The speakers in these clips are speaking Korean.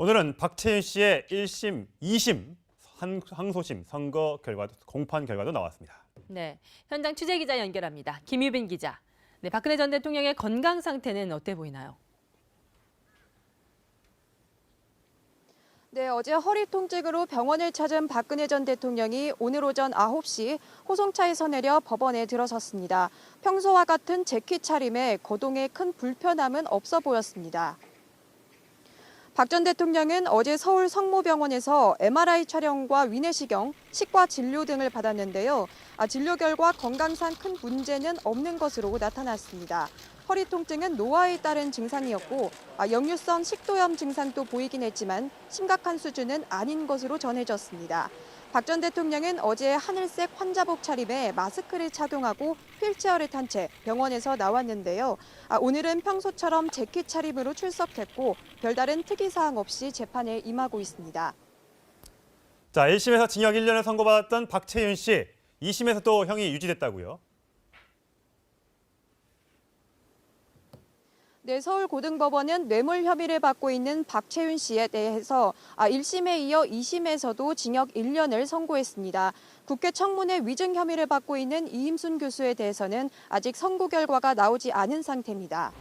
오늘은 박채윤 씨의 1심, 2심 항소심 선거 결과도 공판 결과도 나왔습니다. 네, 현장 취재 기자 연결합니다. 김유빈 기자. 네, 박근혜 전 대통령의 건강 상태는 어때 보이나요? 네, 어제 허리 통증으로 병원을 찾은 박근혜 전 대통령이 오늘 오전 9시 호송차에서 내려 법원에 들어섰습니다. 평소와 같은 재킷 차림에 거동에 큰 불편함은 없어 보였습니다. 박 전 대통령은 어제 서울 성모병원에서 MRI 촬영과 위내시경, 치과 진료 등을 받았는데요. 진료 결과 건강상 큰 문제는 없는 것으로 나타났습니다. 허리 통증은 노화에 따른 증상이었고 역류성 식도염 증상도 보이긴 했지만 심각한 수준은 아닌 것으로 전해졌습니다. 박 전 대통령은 어제 하늘색 환자복 차림에 마스크를 착용하고 휠체어를 탄 채 병원에서 나왔는데요. 오늘은 평소처럼 재킷 차림으로 출석했고 별다른 특이사항 없이 재판에 임하고 있습니다. 자, 1심에서 징역 1년을 선고받았던 박채윤 씨, 2심에서 또 형이 유지됐다고요? 네, 서울고등법원은 뇌물 혐의를 받고 있는 박채윤 씨에 대해서 1심에 이어 2심에서도 징역 1년을 선고했습니다. 국회 청문회 위증 혐의를 받고 있는 이임순 교수에 대해서는 아직 선고 결과가 나오지 않은 상태입니다.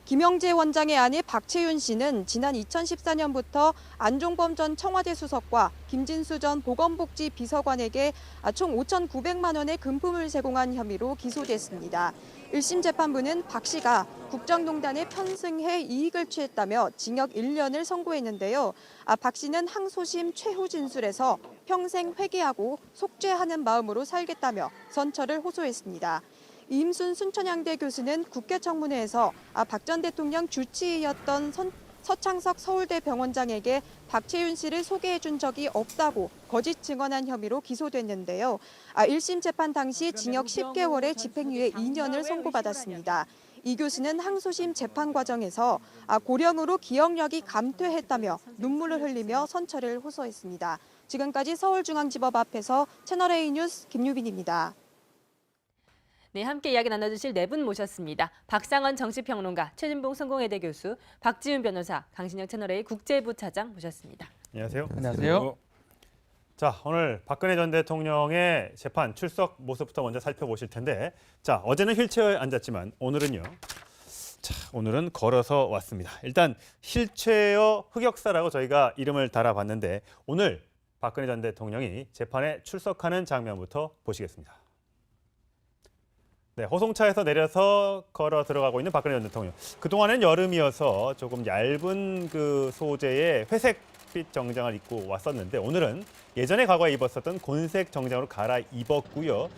김영재 원장의 아내 박채윤 씨는 지난 2014년부터 안종범 전 청와대 수석과 김진수 전 보건복지 비서관에게 총 5,900만 원의 금품을 제공한 혐의로 기소됐습니다. 1심 재판부는 박 씨가 국정농단에 편승해 이익을 취했다며 징역 1년을 선고했는데요. 박 씨는 항소심 최후 진술에서 평생 회개하고 속죄하는 마음으로 살겠다며 선처를 호소했습니다. 이임순 순천향대 교수는 국회 청문회에서 박 전 대통령 주치의였던 서창석 서울대 병원장에게 박채윤 씨를 소개해 준 적이 없다고 거짓 증언한 혐의로 기소됐는데요. 1심 재판 당시 징역 10개월에 집행유예 2년을 선고받았습니다. 이 교수는 항소심 재판 과정에서 고령으로 기억력이 감퇴했다며 눈물을 흘리며 선처를 호소했습니다. 지금까지 서울중앙지법 앞에서 채널A 뉴스 김유빈입니다. 네, 함께 이야기 나눠주실 네 분 모셨습니다. 박상원 정치평론가, 최진봉 성공회대 교수, 박지훈 변호사, 강신영 채널A 국제부 차장 모셨습니다. 안녕하세요. 안녕하세요. 자, 오늘 박근혜 전 대통령의 재판 출석 모습부터 먼저 살펴보실 텐데, 자, 어제는 휠체어에 앉았지만 오늘은요. 자, 오늘은 걸어서 왔습니다. 일단 휠체어 흑역사라고 저희가 이름을 달아봤는데 오늘 박근혜 전 대통령이 재판에 출석하는 장면부터 보시겠습니다. 네, 호송차에서 내려서 걸어 들어가고 있는 박근혜 전 대통령. 그동안은 여름이어서 조금 얇은 그 소재의 회색빛 정장을 입고 왔었는데 오늘은 예전에 과거에 입었었던 곤색 정장으로 갈아입었고요.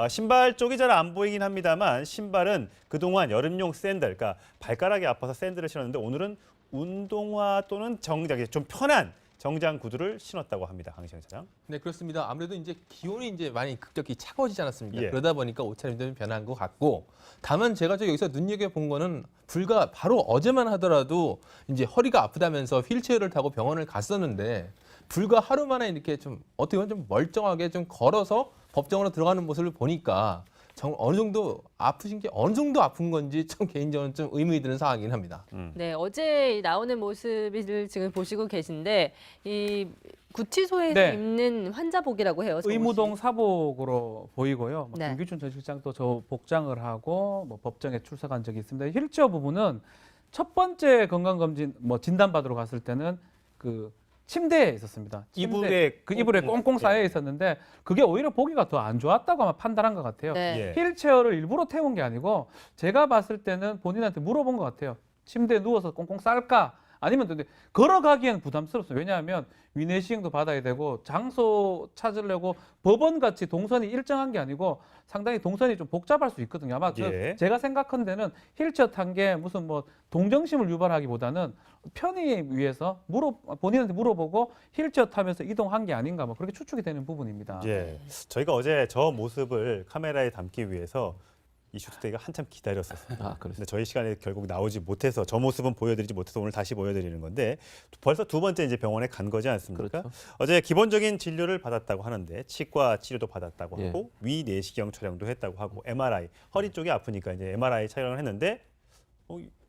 신발 쪽이 잘 안 보이긴 합니다만 신발은 그동안 여름용 샌들, 그러니까 발가락이 아파서 샌들을 신었는데 오늘은 운동화 또는 정장, 좀 편한 정장 구두를 신었다고 합니다. 강신영 차장. 네, 그렇습니다. 아무래도 이제 기온이 이제 많이 급격히 차가워지지 않았습니까? 예. 그러다 보니까 옷차림이 좀 변한 것 같고, 다만 제가 여기서 눈여겨본 거는 불과 바로 어제만 하더라도 이제 허리가 아프다면서 휠체어를 타고 병원을 갔었는데 불과 하루 만에 이렇게 좀 어떻게 보면 좀 멀쩡하게 좀 걸어서 법정으로 들어가는 모습을 보니까 어느 정도 아프신 게 어느 정도 아픈 건지 좀 개인적으로 좀 의문이 드는 상황이긴 합니다. 네, 어제 나오는 모습을 지금 보시고 계신데 이 구치소에서 네. 입는 환자복이라고 해요. 의무동 사복으로 보이고요. 네. 김규춘 전 실장도 저 복장을 하고 법정에 출석한 적이 있습니다. 휠체어 부분은 첫 번째 건강검진 진단받으러 갔을 때는 그 침대에 있었습니다. 이불에 이불에 꽁꽁 쌓여 있었는데 그게 오히려 보기가 더 안 좋았다고 아마 판단한 것 같아요. 네. 예. 휠체어를 일부러 태운 게 아니고 제가 봤을 때는 본인한테 물어본 것 같아요. 침대에 누워서 꽁꽁 쌀까? 아니면 근데 걸어가기에는 부담스럽습니다. 왜냐하면 위내시경도 받아야 되고 장소 찾으려고 법원같이 동선이 일정한 게 아니고 상당히 동선이 좀 복잡할 수 있거든요. 아마 예. 제가 생각한 데는 휠체어 탄 게 무슨 동정심을 유발하기보다는 편의 위해서 본인한테 물어보고 휠체어 타면서 이동한 게 아닌가 그렇게 추측이 되는 부분입니다. 예. 저희가 어제 저 모습을 카메라에 담기 위해서 이슈투데이가 한참 기다렸었습니다. 근데 저희 시간에 결국 나오지 못해서 저 모습은 보여드리지 못해서 오늘 다시 보여드리는 건데 벌써 두 번째 이제 병원에 간 거지 않습니까? 그렇죠. 어제 기본적인 진료를 받았다고 하는데 치과 치료도 받았다고 예. 하고 위내시경 촬영도 했다고 하고 MRI 허리 쪽이 아프니까 이제 MRI 촬영을 했는데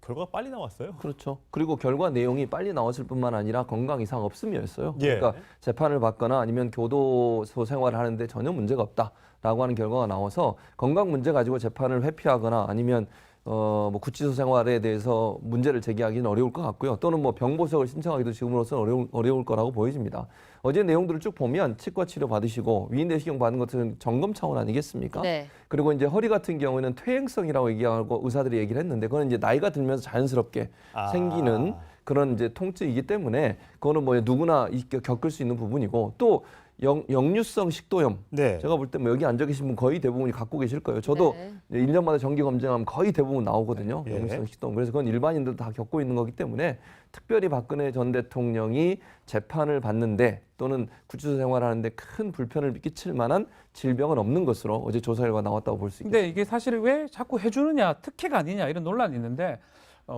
결과가 빨리 나왔어요. 그렇죠. 그리고 결과 내용이 빨리 나왔을 뿐만 아니라 건강 이상 없음이었어요. 예. 그러니까 재판을 받거나 아니면 교도소 생활을 하는데 전혀 문제가 없다라고 하는 결과가 나와서 건강 문제 가지고 재판을 회피하거나 아니면 뭐 구치소 생활에 대해서 문제를 제기하기는 어려울 것 같고요. 또는 뭐 병보석을 신청하기도 지금으로서는 어려울 거라고 보여집니다. 어제 내용들을 쭉 보면 치과 치료 받으시고 위인 내시경 받는 것은 점검 차원 아니겠습니까? 네. 그리고 이제 허리 같은 경우에는 퇴행성이라고 얘기하고 의사들이 얘기를 했는데 그건 이제 나이가 들면서 자연스럽게 생기는 그런 이제 통증이기 때문에 그거는 뭐 누구나 겪을 수 있는 부분이고 또 역류성 식도염. 네. 제가 볼 때 뭐 여기 앉아 계신 분 거의 대부분이 갖고 계실 거예요. 저도 네. 1년마다 정기 검진하면 거의 대부분 나오거든요. 예. 역류성 식도염. 그래서 그건 일반인들 다 겪고 있는 거기 때문에 특별히 박근혜 전 대통령이 재판을 받는데 또는 구치소 생활하는데 큰 불편을 끼칠 만한 질병은 없는 것으로 어제 조사 결과 나왔다고 볼 수 있겠습니다. 근데 이게 사실 왜 자꾸 해주느냐, 특혜가 아니냐 이런 논란이 있는데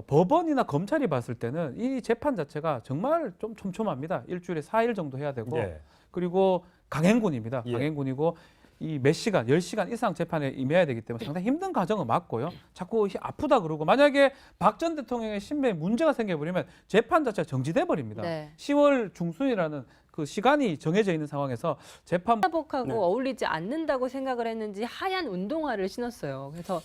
법원이나 검찰이 봤을 때는 이 재판 자체가 정말 좀 촘촘합니다. 일주일에 4일 정도 해야 되고 예. 그리고 강행군입니다. 예. 강행군이고 이 몇 시간, 10시간 이상 재판에 임해야 되기 때문에 상당히 힘든 과정은 맞고요. 자꾸 아프다 그러고 만약에 박 전 대통령의 신변에 문제가 생겨버리면 재판 자체가 정지돼 버립니다. 네. 10월 중순이라는 그 시간이 정해져 있는 상황에서 재판 사복하고 네. 어울리지 않는다고 생각을 했는지 하얀 운동화를 신었어요. 그래서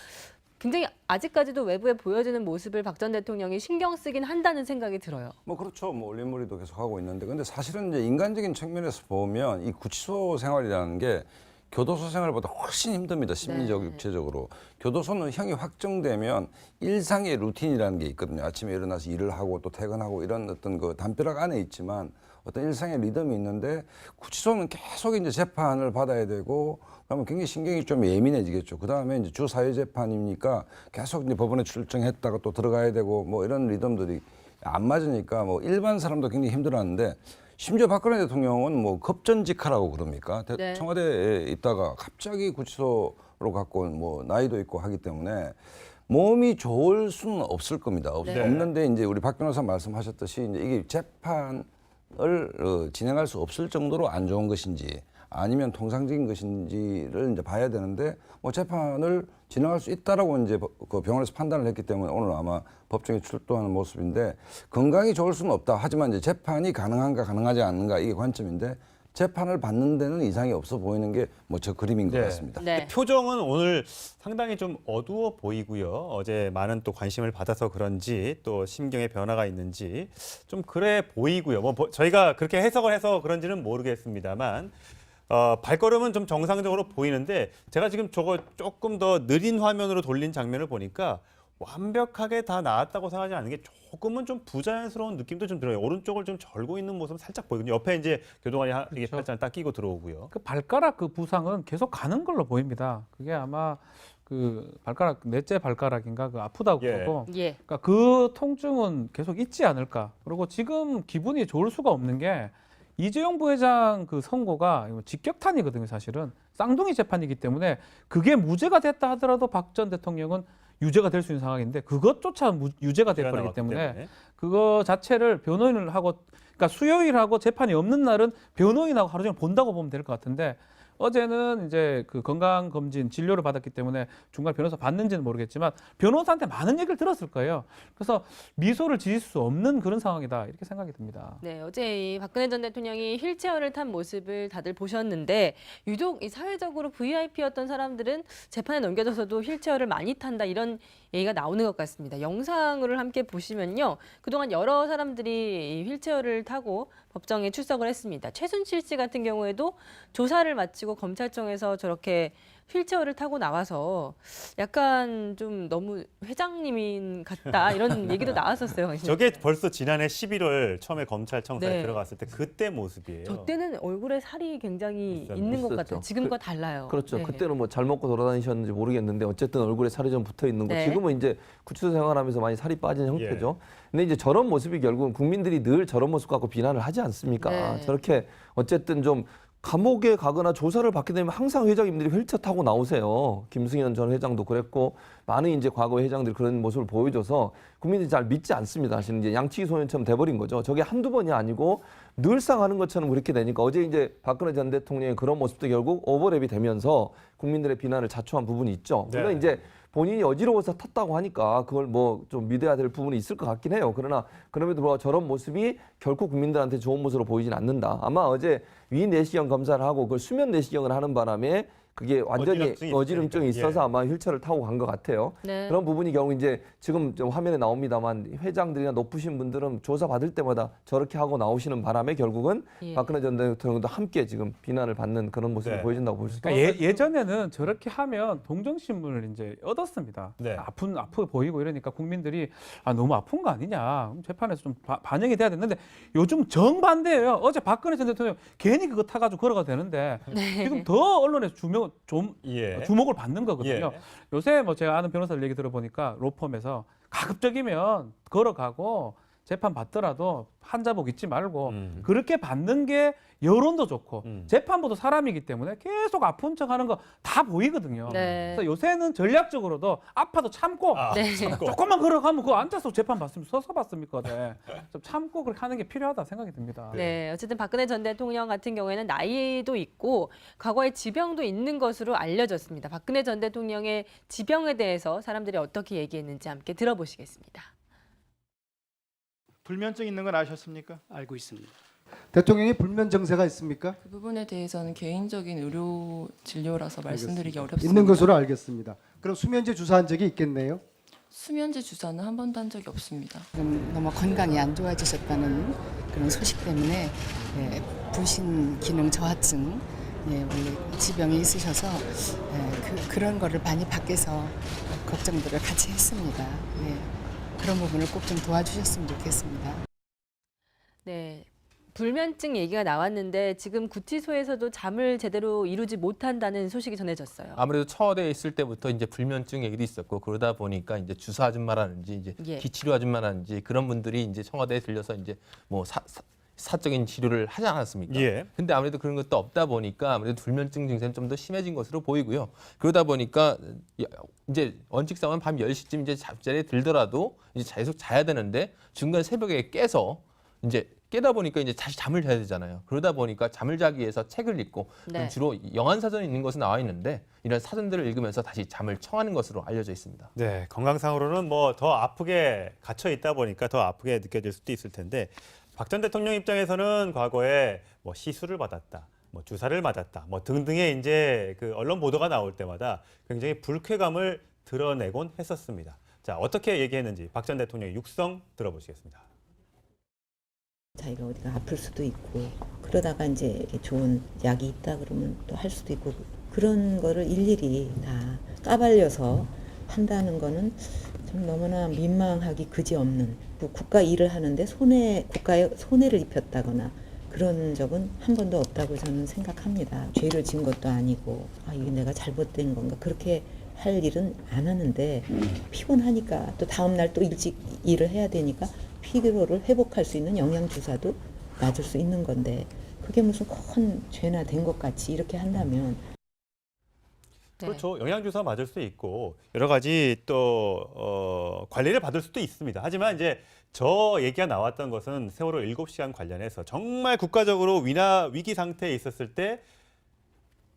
굉장히 아직까지도 외부에 보여지는 모습을 박 전 대통령이 신경 쓰긴 한다는 생각이 들어요. 뭐 그렇죠. 뭐 올림머리도 계속 하고 있는데, 근데 사실은 이제 인간적인 측면에서 보면 이 구치소 생활이라는 게 교도소 생활보다 훨씬 힘듭니다. 심리적, 네. 육체적으로. 교도소는 형이 확정되면 일상의 루틴이라는 게 있거든요. 아침에 일어나서 일을 하고 또 퇴근하고 이런 어떤 그 담벼락 안에 있지만 어떤 일상의 리듬이 있는데 구치소는 계속 이제 재판을 받아야 되고 그러면 굉장히 신경이 좀 예민해지겠죠. 그 다음에 이제 주 사회재판이니까 계속 이제 법원에 출정했다가 또 들어가야 되고 뭐 이런 리듬들이 안 맞으니까 뭐 일반 사람도 굉장히 힘들어하는데 심지어 박근혜 대통령은 뭐 급전직하라고 그럽니까? 네. 청와대에 있다가 갑자기 구치소로 갖고 뭐 나이도 있고 하기 때문에 몸이 좋을 수는 없을 겁니다. 네. 없는데 이제 우리 박 변호사 말씀하셨듯이 이제 이게 재판을 진행할 수 없을 정도로 안 좋은 것인지 아니면 통상적인 것인지를 이제 봐야 되는데 뭐 재판을 진행할 수 있다라고 이제 그 병원에서 판단을 했기 때문에 오늘 아마 법정에 출두하는 모습인데 건강이 좋을 수는 없다. 하지만 이제 재판이 가능한가 가능하지 않는가 이게 관점인데 재판을 받는 데는 이상이 없어 보이는 게 뭐 저 그림인 것 네. 같습니다. 네. 표정은 오늘 상당히 좀 어두워 보이고요. 어제 많은 또 관심을 받아서 그런지 또 심경의 변화가 있는지 좀 그래 보이고요. 뭐 저희가 그렇게 해석을 해서 그런지는 모르겠습니다만 발걸음은 좀 정상적으로 보이는데 제가 지금 저거 조금 더 느린 화면으로 돌린 장면을 보니까 완벽하게 다 나았다고 생각하지 않는 게 조금은 좀 부자연스러운 느낌도 좀 들어요. 오른쪽을 좀 절고 있는 모습은 살짝 보이거든요. 옆에 이제 교도관이 이렇게 그렇죠. 팔짱을 딱 끼고 들어오고요. 그 발가락 그 부상은 계속 가는 걸로 보입니다. 그게 아마 그 발가락 넷째 발가락인가 그 아프다고 예. 그러고 예. 그러니까 그 통증은 계속 있지 않을까. 그리고 지금 기분이 좋을 수가 없는 게 이재용 부회장 그 선고가 직격탄이거든요. 사실은 쌍둥이 재판이기 때문에 그게 무죄가 됐다 하더라도 박 전 대통령은 유죄가 될 수 있는 상황인데 그것조차 유죄가 시간이 돼버리기 남았기 때문에 그거 자체를 변호인을 하고 그러니까 수요일하고 재판이 없는 날은 변호인하고 하루 종일 본다고 보면 될 것 같은데 어제는 이제 그 건강검진 진료를 받았기 때문에 중간 변호사 받는지는 모르겠지만 변호사한테 많은 얘기를 들었을 거예요. 그래서 미소를 지을 수 없는 그런 상황이다 이렇게 생각이 듭니다. 네, 어제 이 박근혜 전 대통령이 휠체어를 탄 모습을 다들 보셨는데 유독 이 사회적으로 VIP였던 사람들은 재판에 넘겨져서도 휠체어를 많이 탄다 이런 얘기가 나오는 것 같습니다. 영상을 함께 보시면요. 그동안 여러 사람들이 이 휠체어를 타고 법정에 출석을 했습니다. 최순실 씨 같은 경우에도 조사를 마치고 검찰청에서 저렇게 휠체어를 타고 나와서 약간 좀 너무 회장님인 같다 이런 얘기도 나왔었어요. 강신영 저게 벌써 지난해 11월 처음에 검찰청사에 네. 들어갔을 때 그때 모습이에요. 저 때는 얼굴에 살이 굉장히 있었죠. 있는 것 있었죠. 같아요. 지금과 달라요. 그렇죠. 네. 그때는 뭐 잘 먹고 돌아다니셨는지 모르겠는데 어쨌든 얼굴에 살이 좀 붙어 있는 거. 네. 지금은 이제 구치소 생활하면서 많이 살이 빠진 형태죠. 근데 이제 저런 모습이 결국은 국민들이 늘 저런 모습 갖고 비난을 하지 않습니까? 네. 저렇게 어쨌든 좀 감옥에 가거나 조사를 받게 되면 항상 회장님들이 휠체어 타고 나오세요. 김승현 전 회장도 그랬고 많은 이제 과거 회장들이 그런 모습을 보여줘서 국민들이 잘 믿지 않습니다. 사실은 이제 양치기 소년처럼 돼버린 거죠. 저게 한두 번이 아니고 늘상 하는 것처럼 그렇게 되니까 어제 이제 박근혜 전 대통령의 그런 모습도 결국 오버랩이 되면서 국민들의 비난을 자초한 부분이 있죠. 물론 네. 이제 본인이 어지러워서 텄다고 하니까 그걸 뭐 좀 믿어야 될 부분이 있을 것 같긴 해요. 그러나 그럼에도 불구하고 저런 모습이 결코 국민들한테 좋은 모습으로 보이진 않는다. 아마 어제 위내시경 검사를 하고 그걸 수면 내시경을 하는 바람에 그게 완전히 어지럼증이 있어서 아마 휠체어를 타고 간 것 같아요. 네. 그런 부분이 결국 이제 지금 좀 화면에 나옵니다만 회장들이나 높으신 분들은 조사 받을 때마다 저렇게 하고 나오시는 바람에 결국은 예. 박근혜 전 대통령도 함께 지금 비난을 받는 그런 모습을 네. 보여준다고 볼 수 있습니다. 그러니까 예전에는 저렇게 하면 동정심을 이제 얻었습니다. 네. 아프게 보이고 이러니까 국민들이 너무 아픈 거 아니냐. 재판에서 좀 반영이 돼야 됐는데 요즘 정반대예요. 어제 박근혜 전 대통령 괜히 그거 타가지고 걸어가 되는데 네. 지금 더 언론에서 예. 주목을 받는 거거든요. 예. 요새 뭐 제가 아는 변호사들 얘기 들어보니까 로펌에서 가급적이면 걸어가고 재판 받더라도 환자복 잊지 말고 그렇게 받는 게 여론도 좋고 재판부도 사람이기 때문에 계속 아픈 척하는 거 다 보이거든요. 네. 그래서 요새는 전략적으로도 아파도 참고 네. 참고. 조금만 걸어가면 그거 앉아서 재판 받으면 서서 받습니까? 네. 좀 참고 그렇게 하는 게 필요하다 생각이 듭니다. 네, 어쨌든 박근혜 전 대통령 같은 경우에는 나이도 있고 과거에 지병도 있는 것으로 알려졌습니다. 박근혜 전 대통령의 지병에 대해서 사람들이 어떻게 얘기했는지 함께 들어보시겠습니다. 불면증 있는 건 아셨습니까? 알고 있습니다. 대통령이 불면 증세가 있습니까? 그 부분에 대해서는 개인적인 의료 진료라서 말씀드리기 어렵습니다. 있는 것으로 알겠습니다. 그럼 수면제 주사한 적이 있겠네요? 수면제 주사는 한 번도 한 적이 없습니다. 지금 너무 건강이 안 좋아지셨다는 그런 소식 때문에 부신 기능 저하증 원래 지병이 있으셔서 그런 거를 많이 밖에서 걱정들을 같이 했습니다. 그런 부분을 꼭 좀 도와주셨으면 좋겠습니다. 네. 불면증 얘기가 나왔는데 지금 구치소에서도 잠을 제대로 이루지 못한다는 소식이 전해졌어요. 아무래도 청와대에 있을 때부터 이제 불면증 얘기도 있었고 그러다 보니까 이제 주사 아줌마라든지 이제 예. 기치료 아줌마라든지 그런 분들이 이제 청와대에 들려서 이제 뭐 사적인 치료를 하지 않았습니까? 예. 근데 아무래도 그런 것도 없다 보니까 아무래도 불면증 증세는 좀 더 심해진 것으로 보이고요. 그러다 보니까 이제 원칙상은 밤 10시쯤 이제 잠자리에 들더라도 이제 계속 자야 되는데 중간 새벽에 깨서 이제 깨다 보니까 이제 다시 잠을 자야 되잖아요. 그러다 보니까 잠을 자기 위해서 책을 읽고 네. 주로 영안사전에 있는 것은 나와 있는데 이런 사전들을 읽으면서 다시 잠을 청하는 것으로 알려져 있습니다. 네, 건강상으로는 뭐 더 아프게 갇혀 있다 보니까 더 아프게 느껴질 수도 있을 텐데 박 전 대통령 입장에서는 과거에 뭐 시술을 받았다, 뭐 주사를 맞았다, 뭐 등등의 이제 그 언론 보도가 나올 때마다 굉장히 불쾌감을 드러내곤 했었습니다. 자, 어떻게 얘기했는지 박 전 대통령의 육성 들어보시겠습니다. 자기가 어디가 아플 수도 있고 그러다가 이제 이렇게 좋은 약이 있다 그러면 또 할 수도 있고 그런 거를 일일이 다 까발려서 한다는 거는 좀 너무나 민망하기 그지없는 국가 일을 하는데 국가에 손해를 입혔다거나 그런 적은 한 번도 없다고 저는 생각합니다. 죄를 지은 것도 아니고 이게 내가 잘못된 건가 그렇게 할 일은 안 하는데 피곤하니까 또 다음 날 또 일찍 일을 해야 되니까 피로를 회복할 수 있는 영양주사도 맞을 수 있는 건데 그게 무슨 큰 죄나 된 것 같이 이렇게 한다면 네. 그렇죠. 영양주사 맞을 수도 있고 여러 가지 또 관리를 받을 수도 있습니다. 하지만 이제 저 얘기가 나왔던 것은 세월호 7시간 관련해서 정말 국가적으로 위기 상태에 있었을 때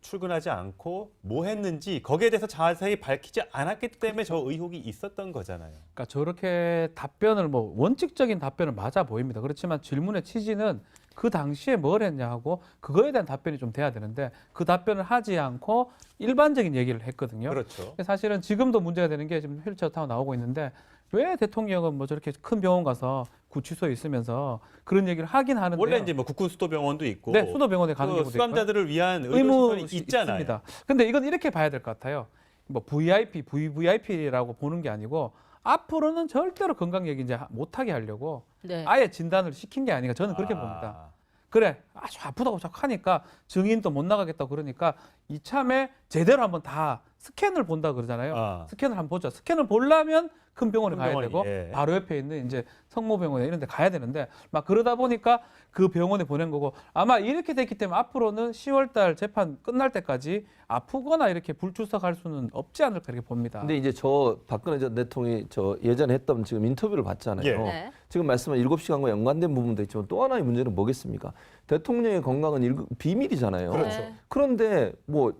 출근하지 않고 뭐 했는지 거기에 대해서 자세히 밝히지 않았기 때문에 저 의혹이 있었던 거잖아요. 그러니까 저렇게 답변을 원칙적인 답변을 맞아 보입니다. 그렇지만 질문의 취지는 그 당시에 뭘 했냐 하고 그거에 대한 답변이 좀 돼야 되는데 그 답변을 하지 않고 일반적인 얘기를 했거든요. 그렇죠. 사실은 지금도 문제가 되는 게 지금 휠체어 타고 나오고 있는데 왜 대통령은 뭐 저렇게 큰 병원 가서 구치소에 있으면서 그런 얘기를 하긴 하는데 원래 이제 뭐 국군 수도병원도 있고 네, 수도병원에 가는 그 경우도 있고 수감자들을 위한 의무 의료시설이 있잖아요. 있습니다. 근데 이건 이렇게 봐야 될 것 같아요. 뭐 VIP, VVIP라고 보는 게 아니고 앞으로는 절대로 건강 얘기 이제 못하게 하려고 네. 아예 진단을 시킨 게 아닌가 저는 그렇게 봅니다. 그래 아주 아프다고 자꾸 하니까 증인도 못 나가겠다고 그러니까 이참에 제대로 한번 다 스캔을 본다 그러잖아요. 스캔을 한번 보자. 스캔을 보려면 큰 병원에 가야 되고 예. 바로 옆에 있는 이제 성모병원에 이런 데 가야 되는데 막 그러다 보니까 그 병원에 보낸 거고 아마 이렇게 됐기 때문에 앞으로는 10월 달 재판 끝날 때까지 아프거나 이렇게 불출석할 수는 없지 않을까 이렇게 봅니다. 근데 이제 저 박근혜 전 대통령이 저 예전에 했던 지금 인터뷰를 봤잖아요. 예. 네. 지금 말씀한 7시간과 연관된 부분도 있지만 또 하나의 문제는 뭐겠습니까? 대통령의 건강은 비밀이잖아요. 그렇죠. 네. 그런데 뭐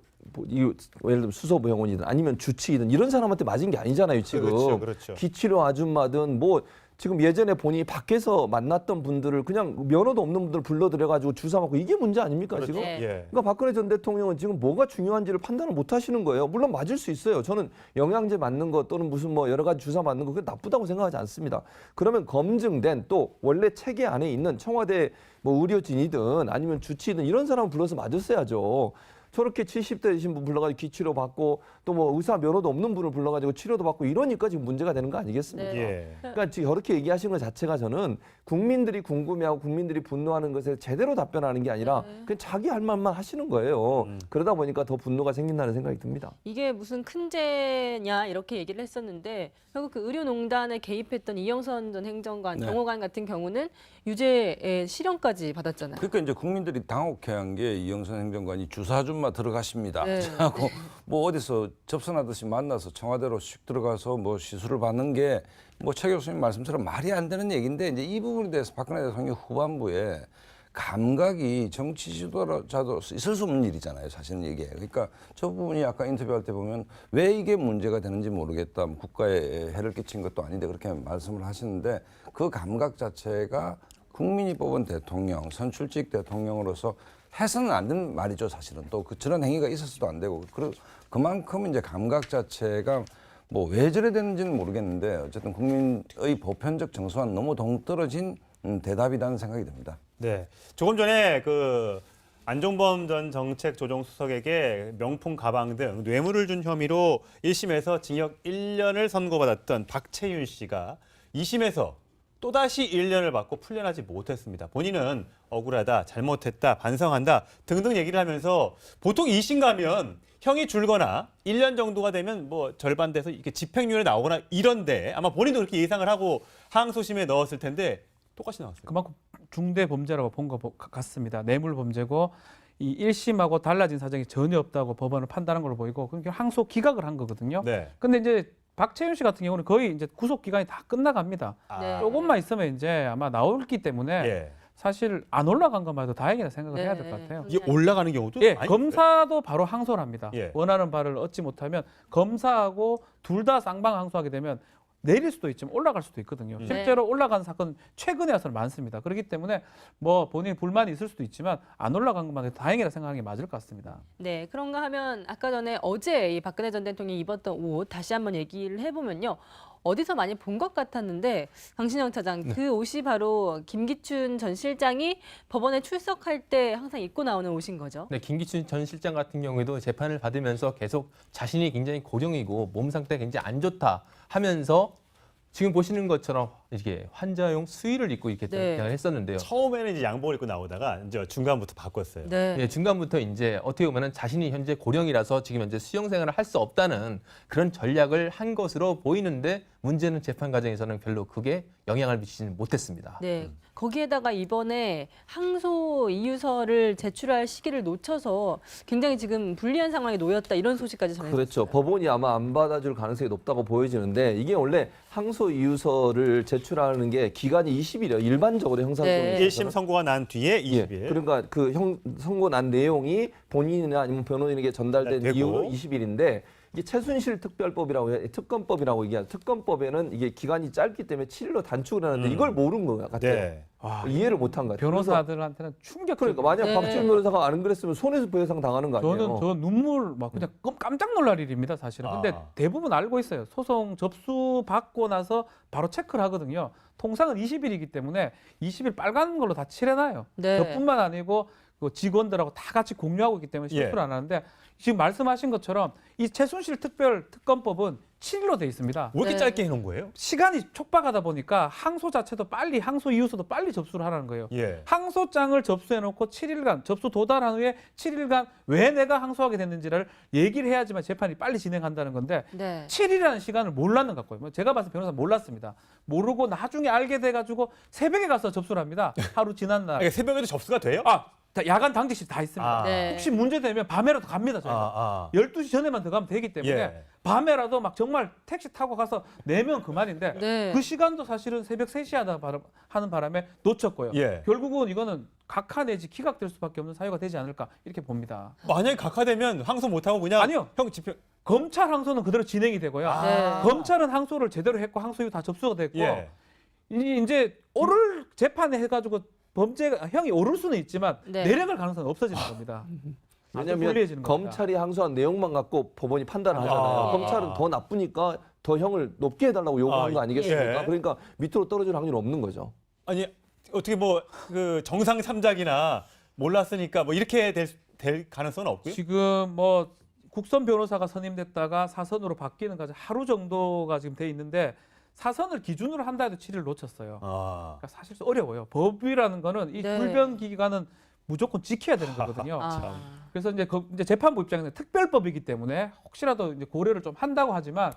예를 들면 수소 병원이든 아니면 주치의든 이런 사람한테 맞은 게 아니잖아요, 지금. 그렇죠, 그렇죠. 기치료 아줌마든 뭐 지금 예전에 본인이 밖에서 만났던 분들을 그냥 면허도 없는 분들 불러들여가지고 주사 맞고 이게 문제 아닙니까, 그렇죠. 지금? 네. 예. 그러니까 박근혜 전 대통령은 지금 뭐가 중요한지를 판단을 못 하시는 거예요. 물론 맞을 수 있어요. 저는 영양제 맞는 거 또는 무슨 뭐 여러 가지 주사 맞는 거 그게 나쁘다고 생각하지 않습니다. 그러면 검증된 또 원래 체계 안에 있는 청와대 뭐 의료진이든 아니면 주치의든 이런 사람을 불러서 맞았어야죠. 저렇게 70대 되신 분 불러가지고 기치료 받고 또 뭐 의사 면허도 없는 분을 불러가지고 치료도 받고 이러니까 지금 문제가 되는 거 아니겠습니까? 네. 예. 그러니까 지금 저렇게 얘기하시는 것 자체가 저는 국민들이 궁금해하고 국민들이 분노하는 것에 제대로 답변하는 게 아니라 그냥 자기 할 말만 하시는 거예요. 그러다 보니까 더 분노가 생긴다는 생각이 듭니다. 이게 무슨 큰 죄냐 이렇게 얘기를 했었는데 결국 그 의료농단에 개입했던 이영선 전 행정관, 네. 경호관 같은 경우는 유죄의 실형까지 받았잖아요. 그러니까 이제 국민들이 당혹해한 게 이영선 행정관이 주사 아줌마 들어가십니다. 네. 하고 뭐 어디서 접선하듯이 만나서 청와대로 슉 들어가서 뭐 시술을 받는 게 뭐 최 교수님 말씀처럼 말이 안 되는 얘기인데 이제 이 부분에 대해서 박근혜 대통령 후반부에 감각이 정치 지도자도 있을 수 없는 일이잖아요, 사실은 이게. 그러니까 저 부분이 아까 인터뷰할 때 보면 왜 이게 문제가 되는지 모르겠다. 뭐 국가에 해를 끼친 것도 아닌데 그렇게 말씀을 하시는데 그 감각 자체가 국민이 뽑은 대통령, 선출직 대통령으로서 해서는 안 되는 말이죠, 사실은. 또 저런 행위가 있어서도 안 되고. 그만큼 이제 감각 자체가 뭐 왜 저래 되는지는 모르겠는데 어쨌든 국민의 보편적 정서와는 너무 동떨어진 대답이라는 생각이 듭니다. 네. 조금 전에 그 안종범 전 정책조정수석에게 명품 가방 등 뇌물을 준 혐의로 1심에서 징역 1년을 선고받았던 박채윤 씨가 2심에서 또다시 1년을 받고 풀려나지 못했습니다. 본인은 억울하다, 잘못했다, 반성한다 등등 얘기를 하면서 보통 2심 가면 형이 줄거나 1년 정도가 되면 뭐 절반 돼서 이렇게 집행유예 나오거나 이런데 아마 본인도 그렇게 예상을 하고 항소심에 넣었을 텐데 똑같이 나왔어요. 그만큼 중대 범죄라고 본 것 같습니다. 뇌물 범죄고 이 1심하고 달라진 사정이 전혀 없다고 법원을 판단한 걸로 보이고 그러니까 항소 기각을 한 거거든요. 네. 근데 이제 박채윤 씨 같은 경우는 거의 이제 구속 기간이 다 끝나갑니다. 네. 조금만 있으면 이제 아마 나올기 때문에 예. 사실 안 올라간 것만 해도 다행이라 생각을 해야 될 것 네. 같아요. 이게 올라가는 경우도 예, 많이 검사도 바로 항소를 합니다. 예. 원하는 바를 얻지 못하면 검사하고 둘 다 쌍방 항소하게 되면 내릴 수도 있지만 올라갈 수도 있거든요. 실제로 올라간 사건 최근에 와서는 많습니다. 그렇기 때문에 뭐 본인 불만이 있을 수도 있지만 안 올라간 것만 해도 다행이라 생각하는 게 맞을 것 같습니다. 네, 그런가 하면 아까 전에 어제 이 박근혜 전 대통령이 입었던 옷 다시 한번 얘기를 해보면요. 어디서 많이 본 것 같았는데 강신영 차장 그 옷이 바로 김기춘 전 실장이 법원에 출석할 때 항상 입고 나오는 옷인 거죠. 네, 김기춘 전 실장 같은 경우에도 재판을 받으면서 계속 자신이 굉장히 고령이고 몸 상태가 굉장히 안 좋다 하면서 지금 보시는 것처럼 이렇게 환자용 수의를 입고 이렇게 네. 했었는데요. 처음에는 이제 양복을 입고 나오다가 이제 중간부터 바꿨어요. 네. 예, 중간부터 이제 어떻게 보면은 자신이 현재 고령이라서 지금 현재 수용 생활을 할 수 없다는 그런 전략을 한 것으로 보이는데 문제는 재판 과정에서는 별로 크게 영향을 미치지는 못했습니다. 네. 거기에다가 이번에 항소 이유서를 제출할 시기를 놓쳐서 굉장히 지금 불리한 상황에 놓였다 이런 소식까지 전해졌어요. 그렇죠. 법원이 아마 안 받아줄 가능성이 높다고 보여지는데 이게 원래 항소 이유서를 제출하는 게 기간이 20일이에요. 일반적으로 형사소송에서. 네. 1심 선고가 난 뒤에 20일. 예. 그러니까 그 선고 난 내용이 본인이나 아니면 변호인에게 전달된 되고. 이후로 20일인데 이게 최순실 특별법이라고 해요. 특검법이라고 얘기하죠. 특검법에는 이게 기간이 짧기 때문에 7일로 단축을 하는데 이걸 모른 것 같아요. 네. 이해를 못한 것 같아요. 변호사들한테는 충격. 그러니까 만약 네. 박지원 변호사가 안 그랬으면 손해배상 당하는 거 아니에요. 저는 저 눈물 막 그냥 깜짝 놀랄 일입니다, 사실은. 근데 아. 대부분 알고 있어요. 소송 접수 받고 나서 바로 체크를 하거든요. 통상은 20일이기 때문에 20일 빨간 걸로 다 칠해놔요. 네. 저뿐만 아니고 그 직원들하고 다 같이 공유하고 있기 때문에 실수를 예. 안 하는데 지금 말씀하신 것처럼 이 최순실 특검법은 7일로 돼 있습니다. 왜 이렇게 네. 짧게 해놓은 거예요? 시간이 촉박하다 보니까 항소 자체도 빨리 항소 이유서도 빨리 접수를 하라는 거예요. 예. 항소장을 접수해놓고 7일간 접수 도달한 후에 7일간 왜 내가 항소하게 됐는지를 얘기를 해야지만 재판이 빨리 진행한다는 건데 네. 7일이라는 시간을 몰랐는 것 같고요. 제가 봐서 변호사 몰랐습니다. 모르고 나중에 알게 돼가지고 새벽에 가서 접수를 합니다. 하루 지난 날. 그러니까 새벽에도 접수가 돼요? 아 다 야간 당직실 다 있습니다. 네. 혹시 문제되면 밤에라도 갑니다. 저희가. 12시 전에만 들어가면 되기 때문에 예. 밤에라도 막 정말 택시 타고 가서 내면 그만인데 네. 그 시간도 사실은 새벽 3시 하는 바람에 놓쳤고요. 예. 결국은 이거는 각하 내지 기각될 수밖에 없는 사유가 되지 않을까 이렇게 봅니다. 만약에 각하되면 항소 못하고 그냥 아니요. 형 집행. 검찰 항소는 그대로 진행이 되고요. 네. 검찰은 항소를 제대로 했고 항소 이후 다 접수가 됐고 예. 이제 오를 재판에 해가지고 범죄가 형이 오를 수는 있지만 네. 내려갈 가능성은 없어지는 겁니다. 아주 왜냐하면 불리해지는 겁니다. 검찰이 항소한 내용만 갖고 법원이 판단을 하잖아요. 검찰은 더 나쁘니까 더 형을 높게 해달라고 요구하는 거 아니겠습니까? 예. 그러니까 밑으로 떨어질 확률이 없는 거죠. 아니 어떻게 뭐 그 정상 참작이나 몰랐으니까 뭐 이렇게 될 가능성은 없고요. 지금 뭐 국선 변호사가 선임됐다가 사선으로 바뀌는 까지 하루 정도가 지금 돼 있는데 사선을 기준으로 한다 해도 7일 놓쳤어요. 그러니까 사실 어려워요. 법이라는 거는 이 네. 불변 기간은 무조건 지켜야 되는 거거든요. 아. 그래서 이제 재판부 입장에서는 특별법이기 때문에 혹시라도 이제 고려를 좀 한다고 하지만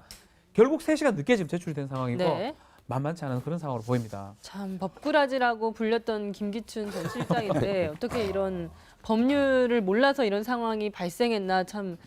결국 3시간 늦게 지금 제출이 된 상황이고 네. 만만치 않은 그런 상황으로 보입니다. 참 법꾸라지라고 불렸던 김기춘 전 실장인데 어떻게 이런 법률을 몰라서 이런 상황이 발생했나 참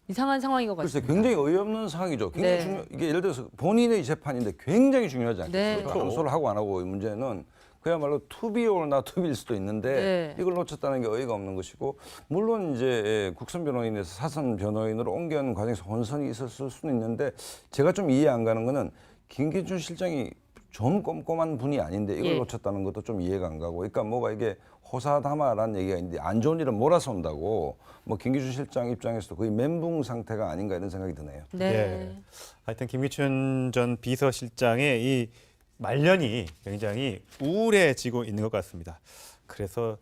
이상한 상황인 것 글쎄 같습니다. 굉장히 어이없는 상황이죠. 굉장히 네. 이게 예를 들어서 본인의 재판인데 굉장히 중요하지 않겠습니까? 네. 항소를 하고 안 하고의 문제는 그야말로 to be or not to be일 수도 있는데 네. 이걸 놓쳤다는 게 어이가 없는 것이고 물론 이제 국선 변호인에서 사선 변호인으로 옮겨는 과정에서 혼선이 있었을 수는 있는데 제가 좀 이해 안 가는 거는 김기춘 실장이 좀 꼼꼼한 분이 아닌데 이걸 예. 놓쳤다는 것도 좀 이해가 안 가고 그러니까 뭐가 이게 호사다마라는 얘기가 있는데 안 좋은 일은 몰아서 온다고 뭐 김기춘 실장 입장에서도 거의 멘붕 상태가 아닌가 이런 생각이 드네요. 네. 예. 하여튼 김기춘 전 비서실장의 이 말년이 굉장히 우울해지고 있는 것 같습니다. 그래서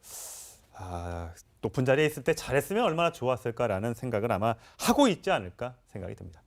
높은 자리에 있을 때 잘했으면 얼마나 좋았을까라는 생각을 아마 하고 있지 않을까 생각이 듭니다.